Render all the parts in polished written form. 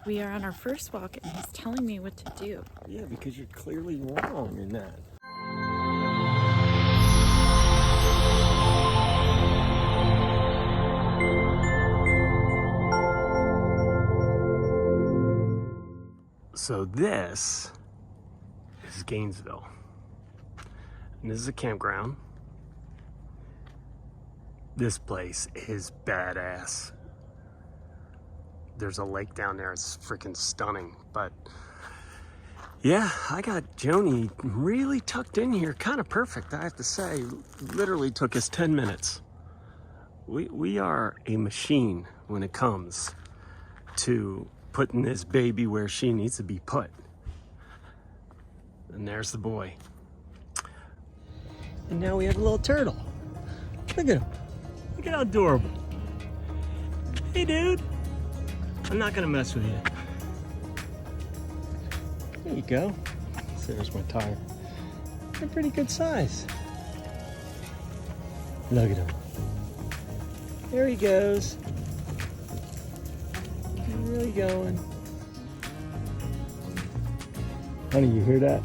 We are on our first walk and he's telling me what to do. Yeah, because you're clearly wrong in that. So this is Gainesville. And this is a campground. This place is badass. There's a lake down there. It's freaking stunning. But yeah, I got Joni really tucked in here. Kind of perfect, I have to say. Literally took us 10 minutes. We are a machine when it comes to putting this baby where she needs to be put. And there's the boy. And now we have a little turtle. Look at him. Look at how adorable. Hey, dude. I'm not gonna mess with you. There you go. So there's my tire. They're pretty good size. Look at him. There he goes. He's really going. Honey, you hear that?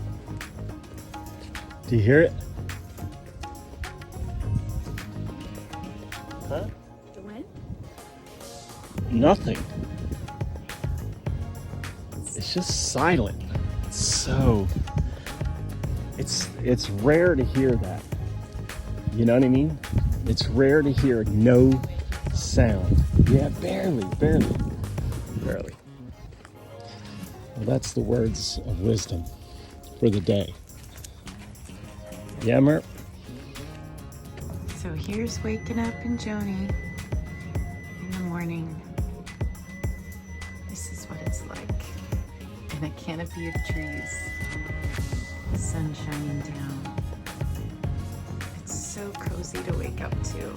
Do you hear it? Huh? The wind? Nothing. It's just silent. So it's rare to hear that. You know what I mean? It's rare to hear no sound. Yeah, barely. Well, that's the words of wisdom for the day. Yeah, Mert? So here's waking up in Joni in the morning. This is what it's like in a canopy of trees, the sun shining down. It's so cozy to wake up to.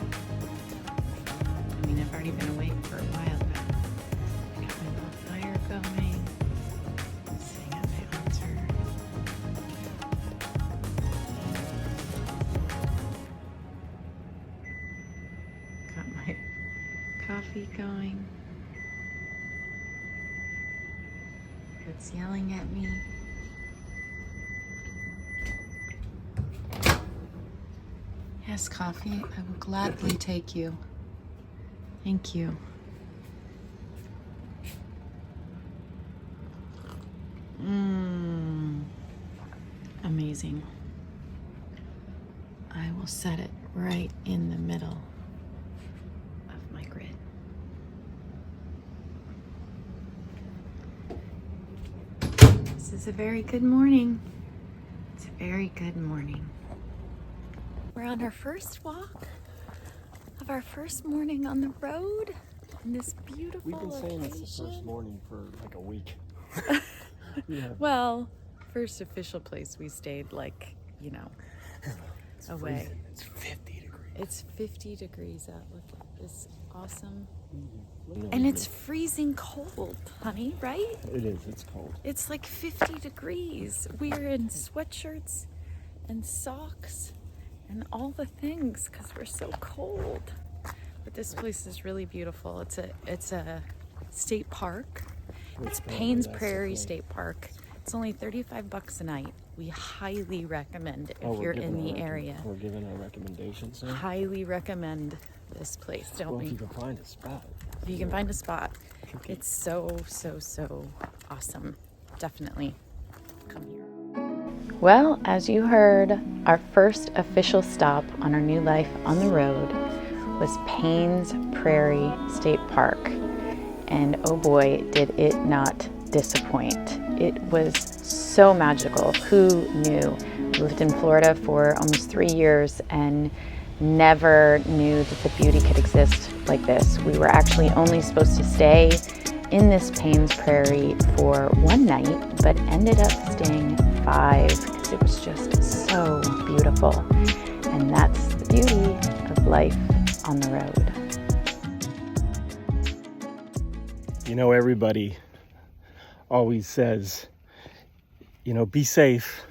I mean, I've already been awake for a while now. I got my little fire going, sitting at my altar. Got my coffee going. It's yelling at me. Yes, coffee, I will gladly take you. Thank you. Amazing. I will set it right in the middle of my grid. This is a very good morning. It's a very good morning. We're on our first walk of our first morning on the road in this beautiful We've been saying location. it's the first morning for like a week. Yeah. Well, first official place we stayed, like, you know, It's away. freezing. It's 50 degrees. It's 50 degrees out. Look at this awesome. Mm-hmm. And it's freezing cold, honey, right? It is. It's cold. It's like 50 degrees. We are in sweatshirts and socks and all the things because we're so cold. But this place is really beautiful. It's a state park. It's Paynes Prairie State Park. It's only $35 a night. We highly recommend if you're in the area. We're giving our recommendations. Now. Highly recommend this place, don't Well, we? if you can find a spot. If you can find a spot. It's so awesome. Definitely come here. Well, as you heard, our first official stop on our new life on the road was Paynes Prairie State Park. And oh boy, did it not disappoint. It was so magical. Who knew? Lived in Florida for almost 3 years and never knew that the beauty could exist like this. We were actually only supposed to stay in this Paynes Prairie for 1 night, but ended up staying 5 because it was just so beautiful. And that's the beauty of life on the road. You know, everybody always says, you know, be safe.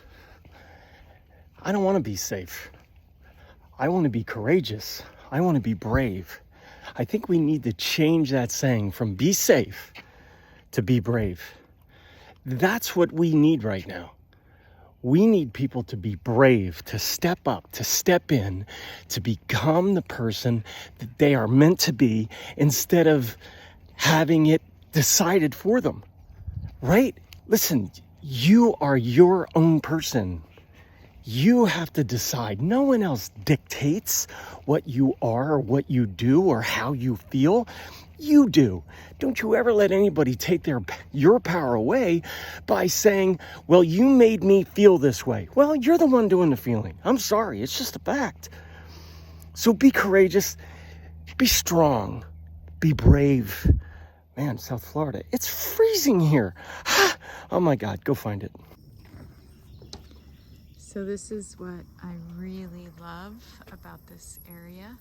I don't want to be safe. I want to be courageous. I want to be brave. I think we need to change that saying from be safe to be brave. That's what we need right now. We need people to be brave, to step up, to step in, to become the person that they are meant to be instead of having it decided for them, right? Listen, you are your own person. You have to decide. No one else dictates what you are or what you do or how you feel. You do. Don't you ever let anybody take your power away by saying, well, you made me feel this way. Well, you're the one doing the feeling. I'm sorry. It's just a fact. So be courageous. Be strong. Be brave. Man, South Florida, it's freezing here. Oh my God, go find it. So this is what I really love about this area.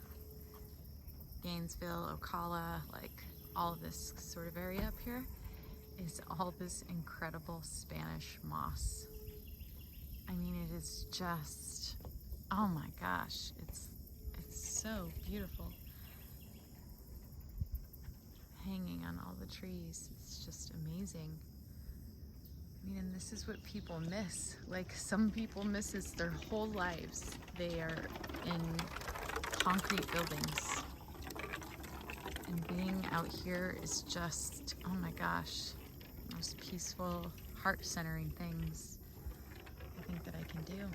Gainesville, Ocala, like all of this sort of area up here is all this incredible Spanish moss. I mean, it is just, oh my gosh, it's so beautiful. Hanging on all the trees, it's just amazing. I mean, and this is what people miss. Like, some people miss this their whole lives. They are in concrete buildings. And being out here is just, oh my gosh, most peaceful, heart-centering things I think that I can do.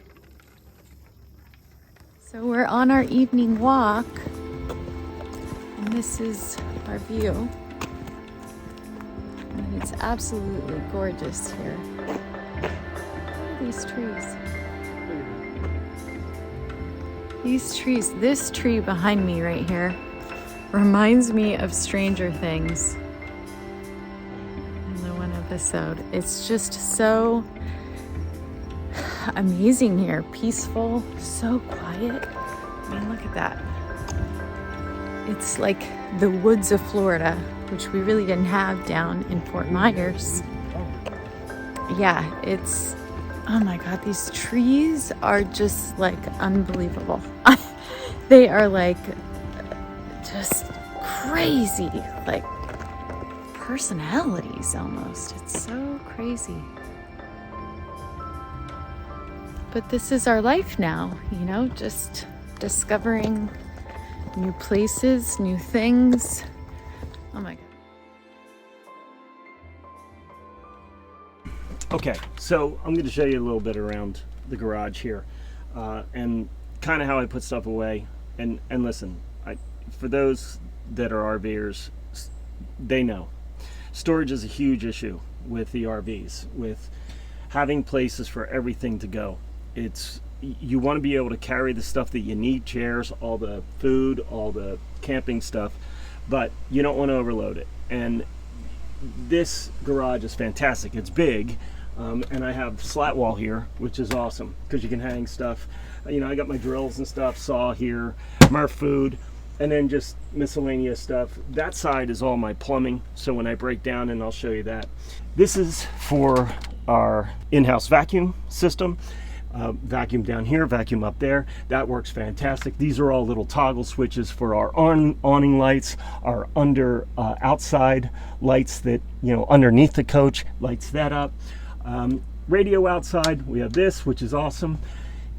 So we're on our evening walk, and this is our view. And it's absolutely gorgeous here. Look at these trees. These trees, this tree behind me right here reminds me of Stranger Things in the one episode. It's just so amazing here, peaceful, so quiet. I mean, look at that. It's like the woods of Florida, which we really didn't have down in Fort Myers. Yeah, it's, oh my God, these trees are just like unbelievable. They are like just crazy, like personalities almost. It's so crazy. But this is our life now, you know, just discovering new places, new things. Oh my God. Okay, so I'm going to show you a little bit around the garage here, and kind of how I put stuff away. And listen, for those that are RVers, they know storage is a huge issue with the RVs, with having places for everything to go. You want to be able to carry the stuff that you need, chairs, all the food, all the camping stuff, but you don't want to overload it. And this garage is fantastic. It's big, and I have slat wall here, which is awesome because you can hang stuff. You know, I got my drills and stuff, saw here, Murph food, and then just miscellaneous stuff. That side is all my plumbing, so when I break down, and I'll show you that. This is for our in-house vacuum system. Vacuum down here, vacuum up there. That works fantastic. These are all little toggle switches for our awning lights, our outside lights that, you know, underneath the coach, lights that up. Radio outside, we have this, which is awesome.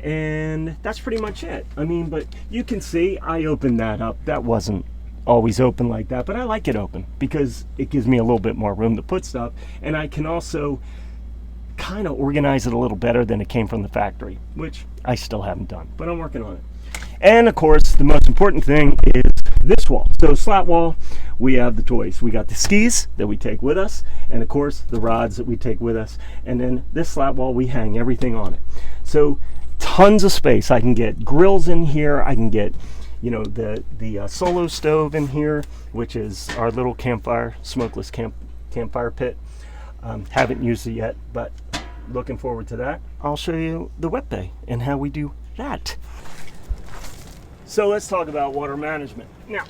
And that's pretty much it. I mean, but you can see I opened that up. That wasn't always open like that, but I like it open because it gives me a little bit more room to put stuff. And I can also kind of organize it a little better than it came from the factory, which I still haven't done, but I'm working on it. And of course, the most important thing is this wall. So slat wall, we have the toys. We got the skis that we take with us, and of course the rods that we take with us. And then this slat wall, we hang everything on it. So tons of space. I can get grills in here. I can get, you know, the solo stove in here, which is our little campfire, smokeless campfire pit. Haven't used it yet, but looking forward to that. I'll show you the wet bay and how we do that. So let's talk about water management. Now,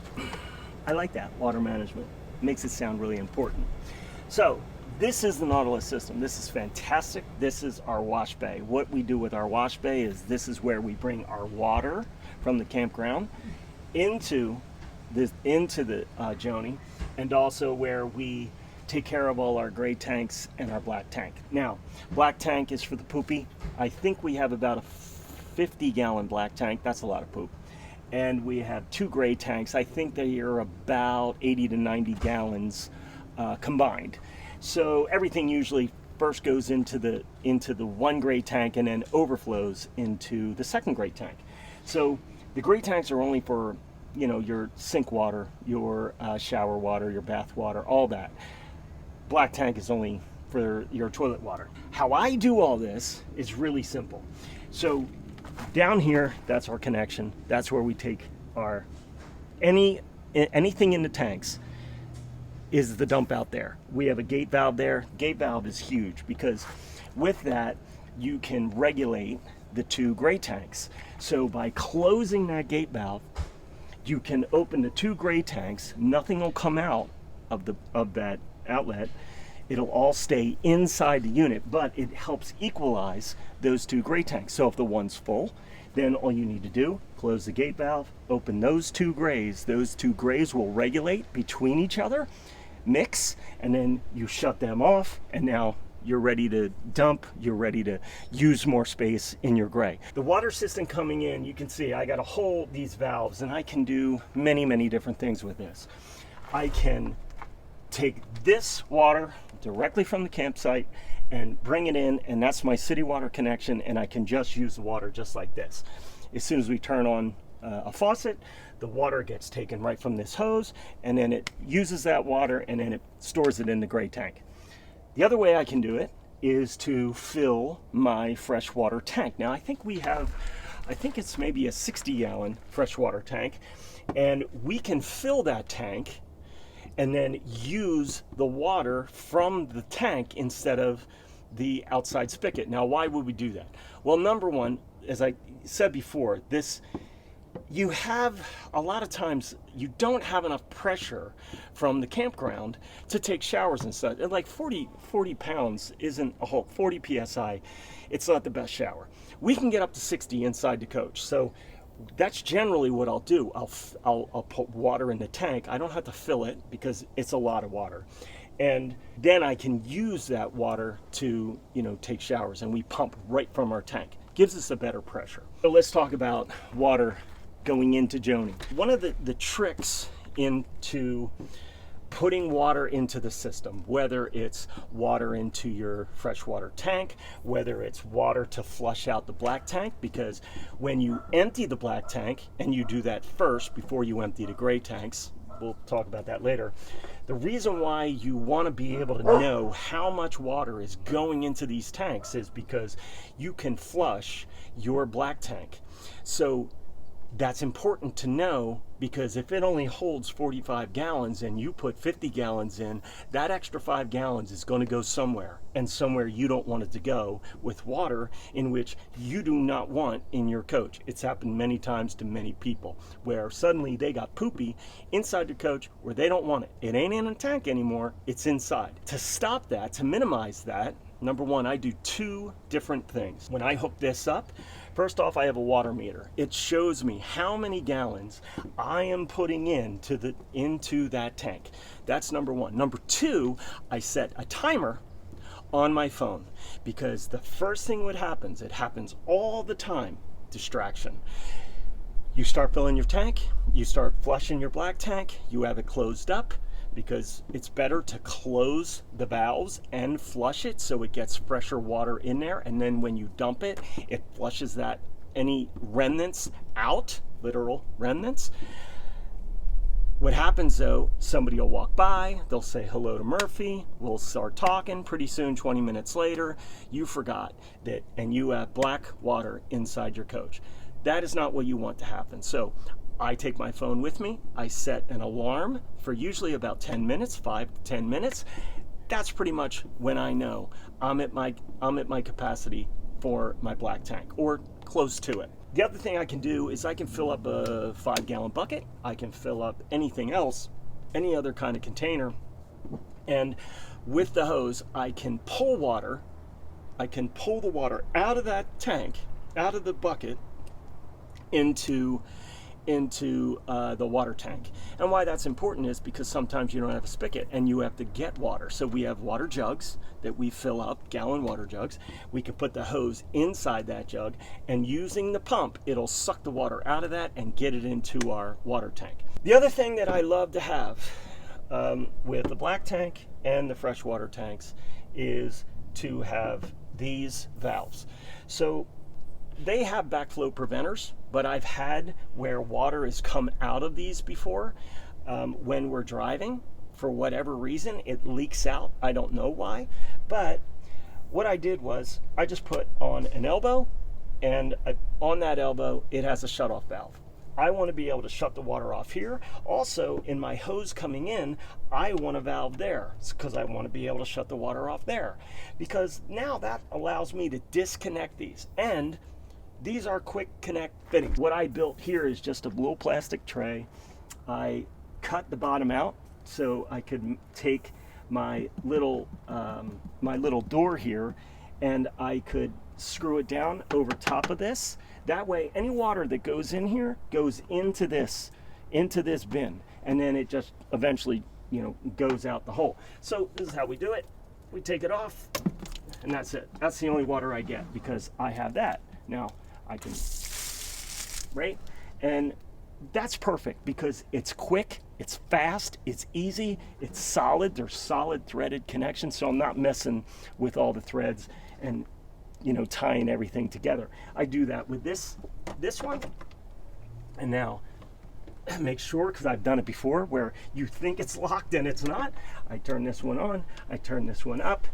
I like that, water management. Makes it sound really important. So this is the Nautilus system. This is fantastic. This is our wash bay. What we do with our wash bay is this is where we bring our water from the campground into the Joni, and also where we take care of all our gray tanks and our black tank. Now, black tank is for the poopy. I think we have about a 50-gallon black tank. That's a lot of poop. And we have 2 gray tanks. I think they are about 80 to 90 gallons combined. So everything usually first goes into the 1 gray tank and then overflows into the 2nd gray tank. So the gray tanks are only for, you know, your sink water, your shower water, your bath water, all that. Black tank is only for your toilet water. How I do all this is really simple. So down here, that's our connection. That's where we take our anything in the tanks is the dump out there. We have a gate valve there. Gate valve is huge because with that you can regulate the 2 gray tanks. So by closing that gate valve, you can open the 2 gray tanks. Nothing will come out of that outlet. It'll all stay inside the unit, but it helps equalize those 2 gray tanks. So if the one's full, then all you need to do, close the gate valve, open those 2 grays. Those 2 grays will regulate between each other, mix, and then you shut them off, and now you're ready to dump, you're ready to use more space in your gray. The water system coming in, you can see I got to hold these valves, and I can do many, many different things with this. I can take this water directly from the campsite and bring it in, and that's my city water connection, and I can just use the water just like this. As soon as we turn on a faucet, the water gets taken right from this hose, and then it uses that water, and then it stores it in the gray tank. The other way I can do it is to fill my freshwater tank. Now I think it's maybe a 60-gallon freshwater tank, and we can fill that tank and then use the water from the tank instead of the outside spigot. Now, why would we do that? Well, number one, as I said before, you have a lot of times you don't have enough pressure from the campground to take showers and such. And like 40 pounds isn't a whole 40 psi. It's not the best shower. We can get up to 60 inside the coach. So that's generally what I'll do. I'll put water in the tank. I don't have to fill it because it's a lot of water. And then I can use that water to, take showers, and we pump right from our tank. Gives us a better pressure. So let's talk about water going into Joni. One of the tricks into putting water into the system, whether it's water into your freshwater tank, whether it's water to flush out the black tank, because when you empty the black tank, and you do that first before you empty the gray tanks, we'll talk about that later. The reason why you want to be able to know how much water is going into these tanks is because you can flush your black tank. So that's important to know, because if it only holds 45 gallons and you put 50 gallons in, that extra 5 gallons is going to go somewhere, and somewhere you don't want it to go, with water in which you do not want in your coach. It's happened many times to many people where suddenly they got poopy inside the coach where they don't want it. It ain't in a tank anymore, it's inside. To stop that, to minimize that, number one, I do 2 different things. When I hook this up, first off, I have a water meter. It shows me how many gallons I am putting into that tank. That's number one. Number 2, I set a timer on my phone, because the first thing what happens, it happens all the time, distraction. You start filling your tank, you start flushing your black tank, you have it closed up, because it's better to close the valves and flush it so it gets fresher water in there, and then when you dump it, it flushes any remnants out, literal remnants. What happens though, somebody will walk by, they'll say hello to Murphy, we'll start talking, pretty soon 20 minutes later, you forgot that, and you have black water inside your coach. That is not what you want to happen. So I take my phone with me, I set an alarm for usually about 10 minutes, 5 to 10 minutes. That's pretty much when I know I'm at my capacity for my black tank, or close to it. The other thing I can do is I can fill up a 5-gallon bucket, I can fill up anything else, any other kind of container, and with the hose I can pull water, I can pull the water out of that tank, out of the bucket, into into the water tank. And why that's important is because sometimes you don't have a spigot and you have to get water. So we have water jugs that we fill up, gallon water jugs. We can put the hose inside that jug, and using the pump, it'll suck the water out of that and get it into our water tank. The other thing that I love to have with the black tank and the freshwater tanks is to have these valves. So they have backflow preventers, but I've had where water has come out of these before when we're driving. For whatever reason, it leaks out. I don't know why, but what I did was I just put on an elbow, and on that elbow, it has a shutoff valve. I want to be able to shut the water off here. Also, in my hose coming in, I want a valve there because I want to be able to shut the water off there. Because now that allows me to disconnect these. And these are quick connect fittings. What I built here is just a little plastic tray. I cut the bottom out so I could take my little door here, and I could screw it down over top of this. That way, any water that goes in here goes into this bin, and then it just eventually, goes out the hole. So this is how we do it. We take it off, and that's it. That's the only water I get because I have that. Now I can, right? And that's perfect because it's quick, it's fast, it's easy, it's solid. There's solid threaded connections, so I'm not messing with all the threads and tying everything together. I do that with this one. And now make sure, because I've done it before where you think it's locked and it's not. I turn this one on, I turn this one up,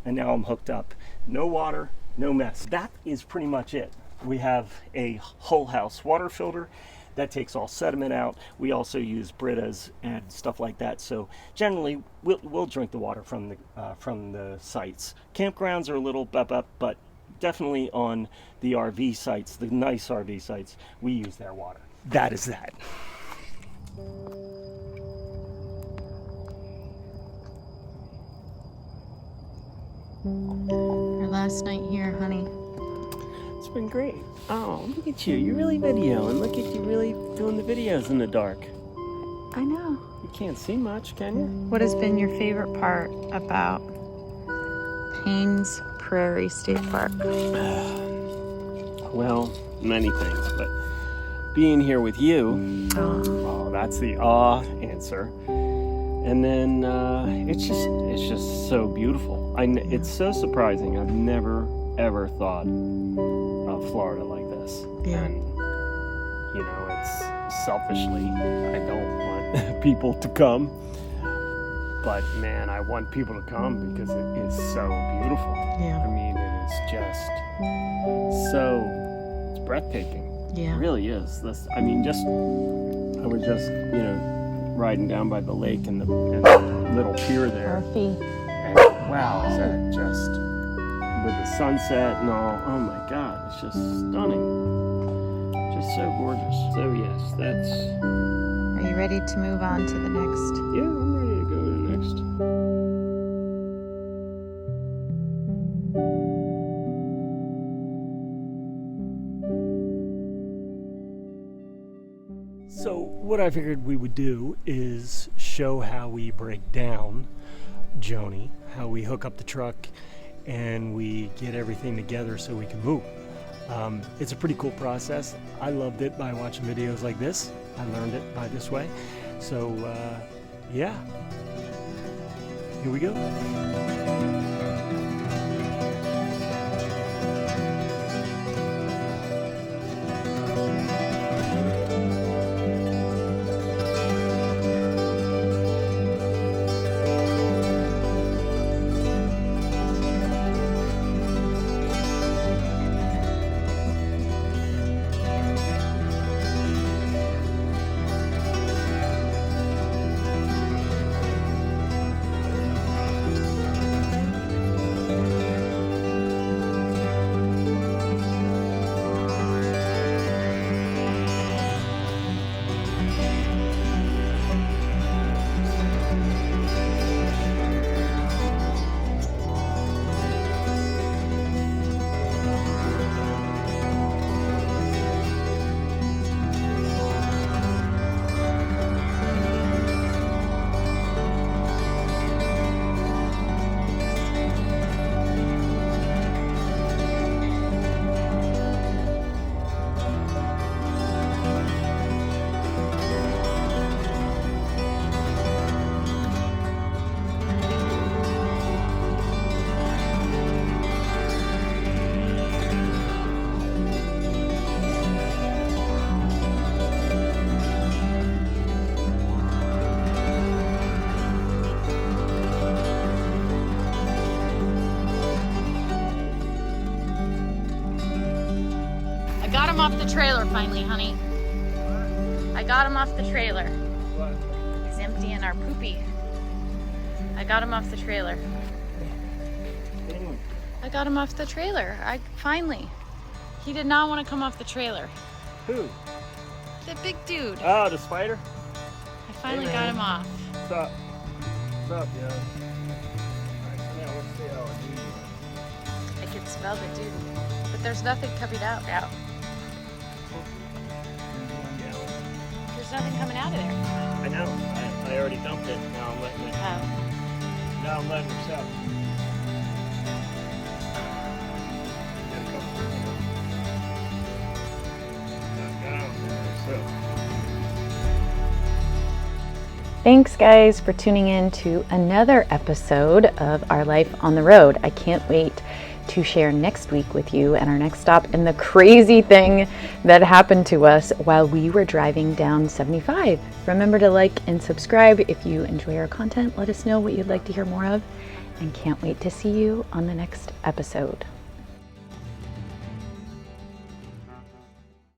and now I'm hooked up. No water, no mess. That is pretty much it. We have a whole house water filter that takes all sediment out. We also use Britas and stuff like that. So generally, we'll drink the water from the sites. Campgrounds are a little up, but definitely on the RV sites, the nice RV sites, we use their water. That is that. Our last night here, honey. It's been great. Oh, look at you. You're really videoing. Look at you really doing the videos in the dark. I know. You can't see much, can you? What has been your favorite part about Paynes Prairie State Park? Well, many things, but being here with you, that's the answer. And then it's just so beautiful. It's so surprising. I've never ever thought of Florida like this. Yeah. And it's selfishly, I don't want people to come, but man, I want people to come because it is so beautiful. Yeah. I mean, it is just it's breathtaking. Yeah. It really is. I was just riding down by the lake and the little pier there. Murphy. And wow, is that just with the sunset and all? Oh my God, it's just stunning. Just so gorgeous. So yes, that's. Are you ready to move on to the next? Yeah, I'm ready to go to the next. So what I figured we would do is show how we break down Joni, how we hook up the truck, and we get everything together so we can move. It's a pretty cool process. I loved it by watching videos like this. I learned it by this way. So yeah, here we go. off the trailer finally, honey. I got him off the trailer. What? He's emptying our poopy. I got him off the trailer. I got him off the trailer. Finally. He did not want to come off the trailer. Who? The big dude. Oh, the spider? I finally got him off. What's up? What's up, yo? Alright, so now let's see how I do. I can smell the dude. But there's nothing coming out now. There's nothing coming out of there. I know. I already dumped it. Now I'm letting it. Oh. Now I'm letting it out. Thanks, guys, for tuning in to another episode of Our Life on the Road. I can't wait to share next week with you and our next stop and the crazy thing that happened to us while we were driving down 75. Remember to like and subscribe if you enjoy our content. Let us know what you'd like to hear more of, and can't wait to see you on the next episode.